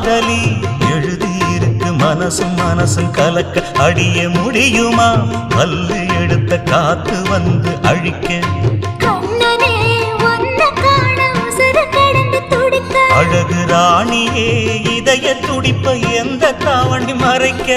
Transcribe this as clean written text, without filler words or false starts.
காதலி எழுதியிருக்கு மனசும் மனசும் கலக்க அடிய முடியுமா பல்லு எடுத்த காத்து வந்து அழிக்க அழகு ராணியே இதய துடிப்ப எந்த தாவணி மறைக்க